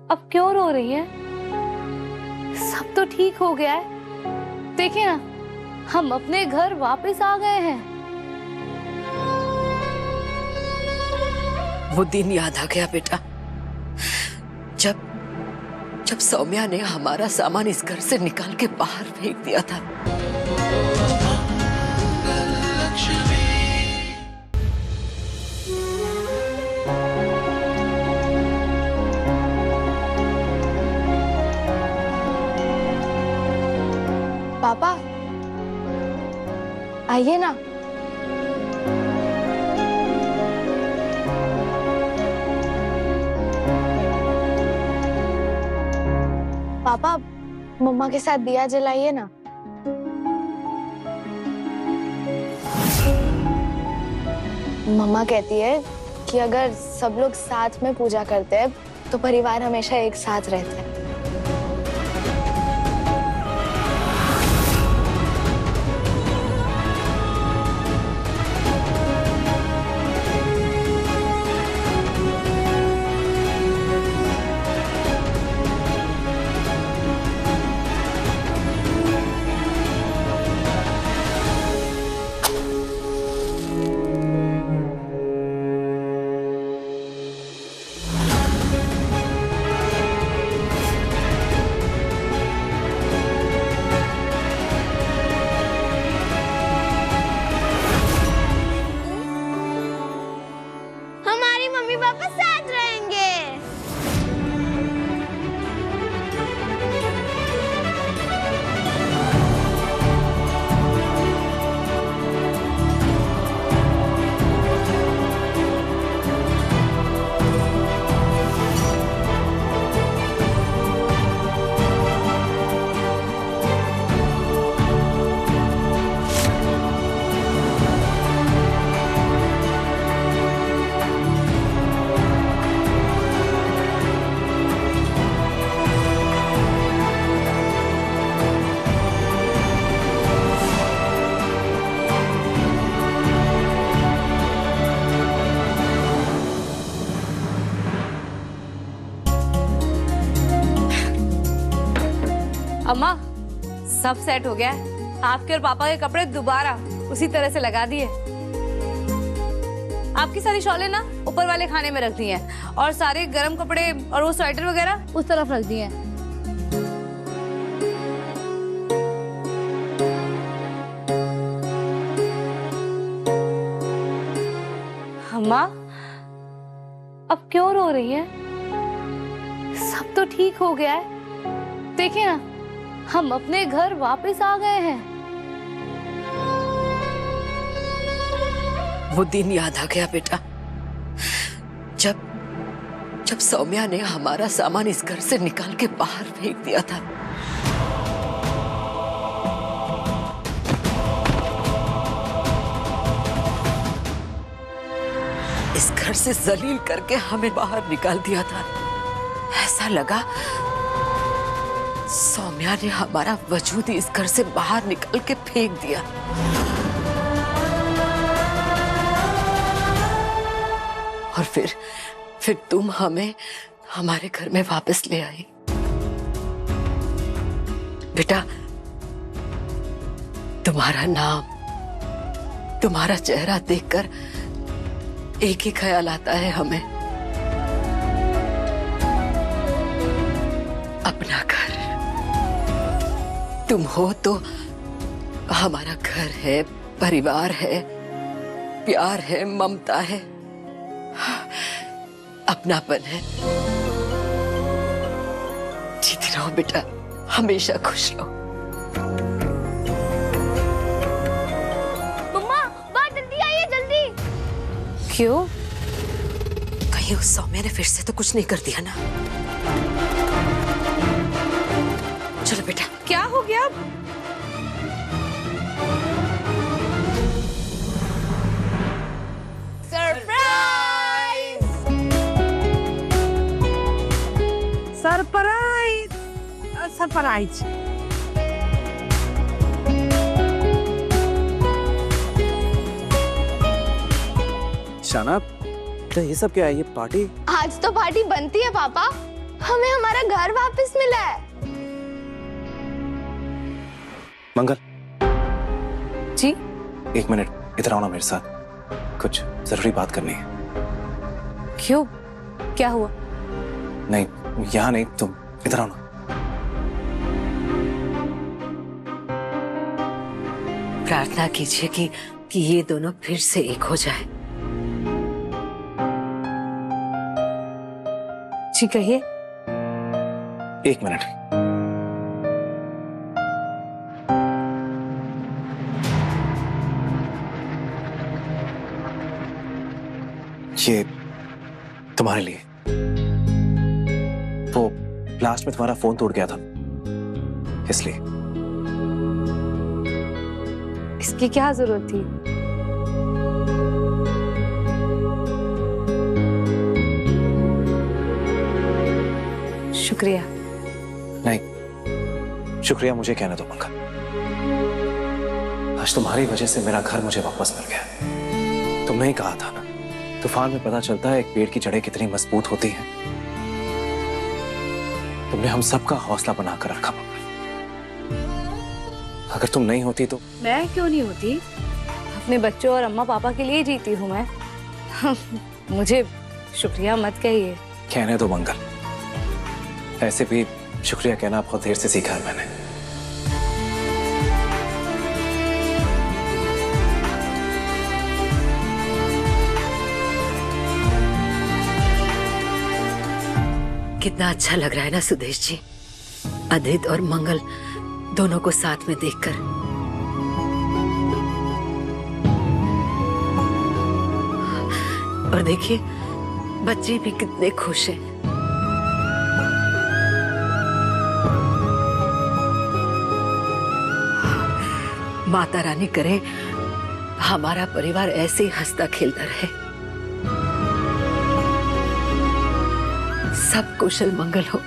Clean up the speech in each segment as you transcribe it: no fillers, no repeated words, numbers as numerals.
अब क्यों रो रही है? सब तो ठीक हो गया है। देखिए ना, हम अपने घर वापस आ गए हैं। वो दिन याद आ गया बेटा, जब जब सौम्या ने हमारा सामान इस घर से निकाल के बाहर फेंक दिया था। पापा, आइए ना। पापा, मम्मा के साथ दिया जलाइए ना। मम्मा कहती है कि अगर सब लोग साथ में पूजा करते हैं तो परिवार हमेशा एक साथ रहता है। हमारी मम्मी पापा साथ रहेंगे। अम्मा, सब सेट हो गया है। आपके और पापा के कपड़े दोबारा उसी तरह से लगा दिए। आपकी सारी शॉलें ना ऊपर वाले खाने में रख दी हैं और सारे गर्म कपड़े और वो स्वेटर वगैरह उस तरफ रख दिए हैं। अम्मा, अब क्यों रो रही है? सब तो ठीक हो गया है। देखिए ना, हम अपने घर वापस आ गए हैं। वो दिन याद आ गया बेटा, जब जब सौम्या ने हमारा सामान इस घर से निकाल के बाहर फेंक दिया था। इस घर से जलील करके हमें बाहर निकाल दिया था। ऐसा लगा सौम्या ने हमारा वजूद ही इस घर से बाहर निकाल के फेंक दिया। और फिर तुम हमें हमारे घर में वापस ले आई। बेटा, तुम्हारा नाम, तुम्हारा चेहरा देखकर एक ही ख्याल आता है हमें, अपना घर। तुम हो तो हमारा घर है, परिवार है, प्यार है, ममता है, अपनापन है। जीती रहो बेटा, हमेशा खुश रहो। मम्मा, बाहर जल्दी आइए, जल्दी। क्यों? कहीं उस सौम्या ने फिर से तो कुछ नहीं कर दिया ना? चलो बेटा। क्या हो गया अब? सरप्राइज! सरप्राइज! सरप्राइज! शाना, तो ये सब क्या है? ये पार्टी? आज तो पार्टी बनती है पापा। हमें हमारा घर वापस मिला है। मंगल, जी? 1 मिनट इधर आओ ना मेरे साथ, कुछ जरूरी बात करनी है। क्यों, क्या हुआ? नहीं, यहाँ नहीं, तुम इधर आओ ना। प्रार्थना कीजिए कि ये दोनों फिर से एक हो जाए। जी कहिए। 1 मिनट। ये तुम्हारे लिए। वो लास्ट में तुम्हारा फोन टूट गया था, इसलिए। इसकी क्या जरूरत थी? शुक्रिया। नहीं, शुक्रिया मुझे कहने दो मंगल। आज तुम्हारी वजह से मेरा घर मुझे वापस मिल गया। तुमने ही कहा था ना, तूफान में पता चलता है एक पेड़ की जड़ें कितनी मजबूत होती हैं। तुमने हम सबका हौसला बनाकर रखा मंगल। अगर तुम नहीं होती तो। मैं क्यों नहीं होती? अपने बच्चों और अम्मा पापा के लिए जीती हूँ मैं। मुझे शुक्रिया मत कहिए। कहने दो मंगल, ऐसे भी शुक्रिया कहना बहुत देर से सीखा है मैंने। कितना अच्छा लग रहा है ना सुदेश जी, अदित और मंगल दोनों को साथ में देखकर। और देखिए बच्चे भी कितने खुश हैं। माता रानी करे हमारा परिवार ऐसे ही हंसता खेलता रहे, सब कुशल मंगल हो,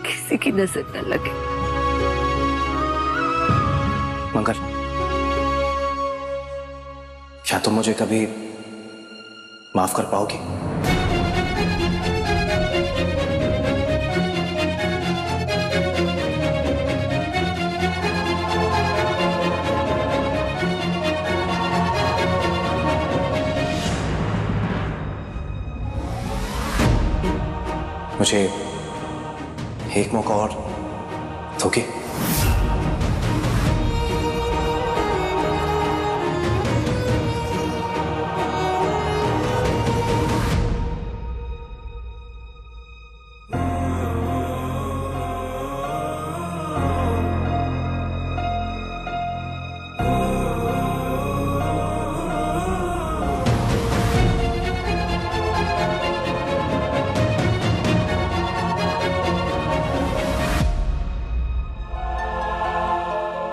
किसी की नजर न लगे। मंगल, क्या तुम मुझे कभी माफ कर पाओगी? मुझे एक मौका और दोगे?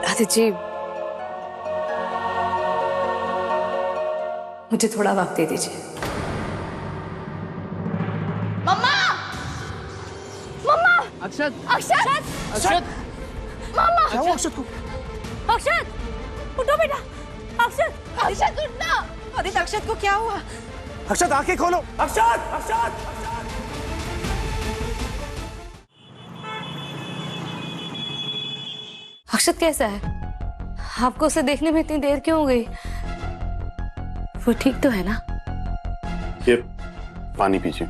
आदित्य जी, मुझे थोड़ा वक्त दे दीजिए। मम्मा! मम्मा! अक्षत, अक्षत! अक्षत, मम्मा! क्या हुआ अक्षत को? अक्षत! उठो बेटा! अक्षत! अक्षत उठना! अदित, अक्षत को क्या हुआ? अक्षत आंखें खोलो। अक्षत, अक्षत। अक्षत कैसा है? आपको उसे देखने में इतनी देर क्यों हो गई? वो ठीक तो है ना? ये पानी पीजिए।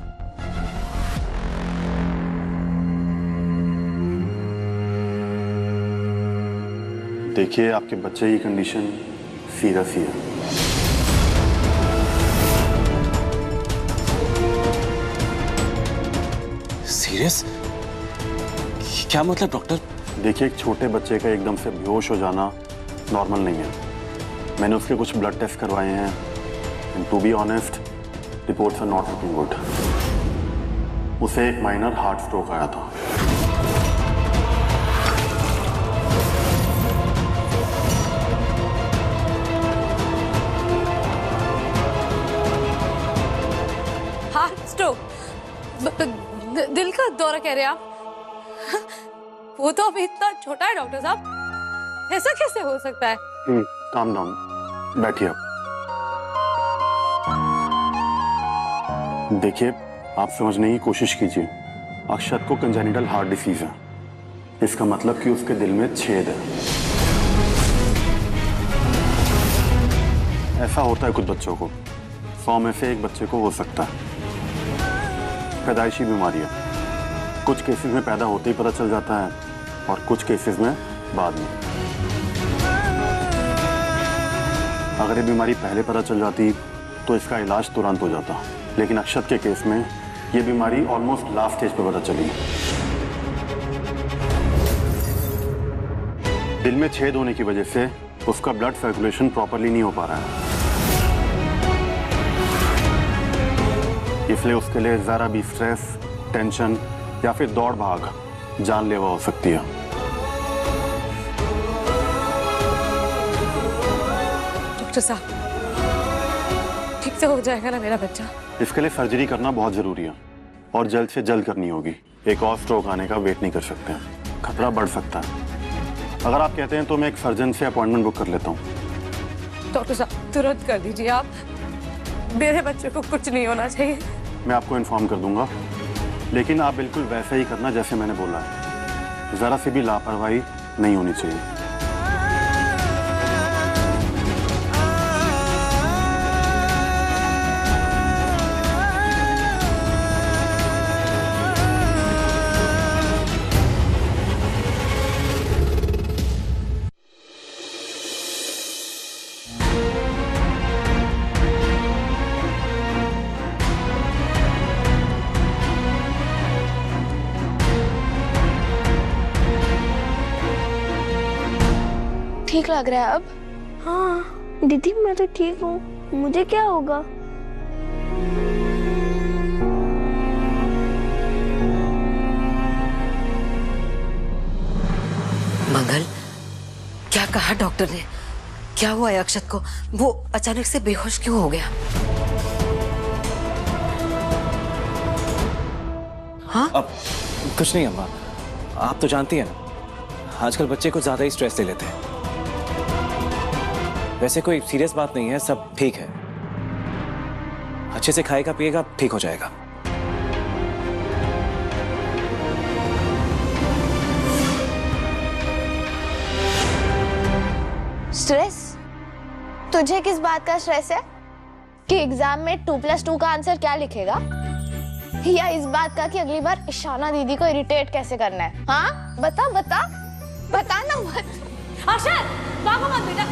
देखिए आपके बच्चे की कंडीशन सीरियस ही है। सीरियस? क्या मतलब डॉक्टर? देखिए एक छोटे बच्चे का एकदम से बेहोश हो जाना नॉर्मल नहीं है। मैंने उसके कुछ ब्लड टेस्ट करवाए हैं and to be honest reports are not looking good. उसे एक माइनर हार्ट स्ट्रोक आया था। Heart stroke? दिल का दौरा कह रहे हैं आप? वो तो अभी इतना छोटा है डॉक्टर साहब, ऐसा कैसे हो सकता है? काम डाउन, बैठिए आप। देखिए आप समझने की कोशिश कीजिए। अक्षत को कंजेनिटल हार्ट डिसीज है। इसका मतलब कि उसके दिल में छेद है। ऐसा होता है कुछ बच्चों को, 100 में से एक बच्चे को हो सकता है। पैदाइशी बीमारी है, कुछ केसेस में पैदा होते ही पता चल जाता है और कुछ केसेस में बाद में। अगर ये बीमारी पहले पता चल जाती तो इसका इलाज तुरंत हो जाता, लेकिन अक्षत के केस में ये बीमारी ऑलमोस्ट लास्ट स्टेज पे पता चली। दिल में छेद होने की वजह से उसका ब्लड सर्कुलेशन प्रॉपरली नहीं हो पा रहा है, इसलिए उसके लिए जरा भी स्ट्रेस, टेंशन या फिर दौड़ भाग जानलेवा हो सकती है। डॉक्टर साहब, ठीक से हो जाएगा ना मेरा बच्चा? इसके लिए सर्जरी करना बहुत जरूरी है और जल्द से जल्द करनी होगी। एक और स्ट्रोक आने का वेट नहीं कर सकते हैं, खतरा बढ़ सकता है। अगर आप कहते हैं तो मैं एक सर्जन से अपॉइंटमेंट बुक कर लेता हूँ। डॉक्टर साहब तुरंत कर दीजिए आप, मेरे बच्चे को कुछ नहीं होना चाहिए। मैं आपको इन्फॉर्म कर दूंगा, लेकिन आप बिल्कुल वैसा ही करना जैसे मैंने बोला है। जरा सी भी लापरवाही नहीं होनी चाहिए। ठीक लग रहा है अब? हाँ दीदी, मैं तो ठीक हूँ, मुझे क्या होगा? मंगल, क्या कहा डॉक्टर ने? क्या हुआ है अक्षत को? वो अचानक से बेहोश क्यों हो गया? हाँ? अब कुछ नहीं अम्मा, आप तो जानती हैं ना, आजकल बच्चे को ज्यादा ही स्ट्रेस ले लेते हैं। वैसे कोई सीरियस बात नहीं है, सब ठीक है। अच्छे से खाएगा पिएगा, ठीक हो जाएगा। स्ट्रेस? तुझे किस बात का स्ट्रेस है? कि एग्जाम में 2+2 का आंसर क्या लिखेगा, या इस बात का कि अगली बार ईशाना दीदी को इरिटेट कैसे करना है? हाँ बता बता बता ना मत। अक्षत, भागो मत बेटा।